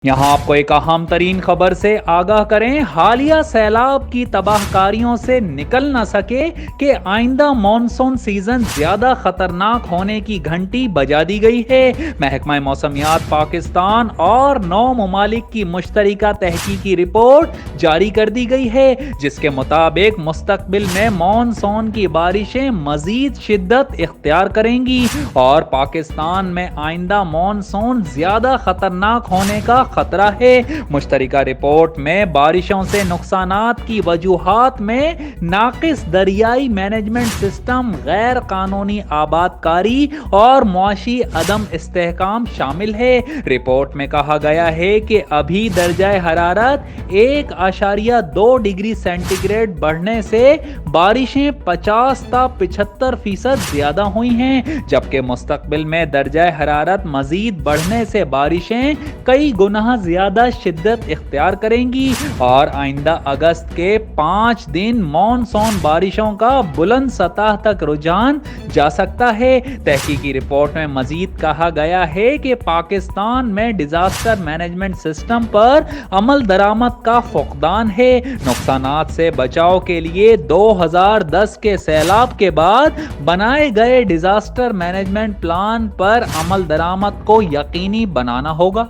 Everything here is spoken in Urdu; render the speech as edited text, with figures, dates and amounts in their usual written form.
یہاں آپ کو ایک اہم ترین خبر سے آگاہ کریں، حالیہ سیلاب کی تباہ کاریوں سے نکل نہ سکے کہ آئندہ مانسون سیزن زیادہ خطرناک ہونے کی گھنٹی بجا دی گئی ہے۔ محکمہ موسمیات پاکستان اور 9 ممالک کی مشترکہ تحقیقی رپورٹ جاری کر دی گئی ہے، جس کے مطابق مستقبل میں مانسون کی بارشیں مزید شدت اختیار کریں گی اور پاکستان میں آئندہ مانسون زیادہ خطرناک ہونے کا خطرہ ہے۔ مشترکہ رپورٹ میں بارشوں سے نقصانات کی وجوہات میں ناقص دریائی مینجمنٹ سسٹم، غیر قانونی آباد کاری اور معاشی عدم استحکام شامل ہے۔ رپورٹ میں کہا گیا ہے کہ ابھی درجہ حرارت 1.2 ڈگری سینٹی گریڈ بڑھنے سے بارشیں 50 تا 75% زیادہ ہوئی ہیں، جبکہ مستقبل میں درجہ حرارت مزید بڑھنے سے بارشیں کئی گنا زیادہ شدت اختیار کریں گی اور آئندہ اگست کے 5 دن مانسون بارشوں کا بلند سطح تک رجحان جا سکتا ہے۔ تحقیقی رپورٹ میں مزید کہا گیا ہے کہ پاکستان میں ڈیزاسٹر مینجمنٹ سسٹم پر عمل درآمد کا فقدان ہے۔ نقصانات سے بچاؤ کے لیے 2010 کے سیلاب کے بعد بنائے گئے ڈیزاسٹر مینجمنٹ پلان پر عمل درآمد کو یقینی بنانا ہوگا۔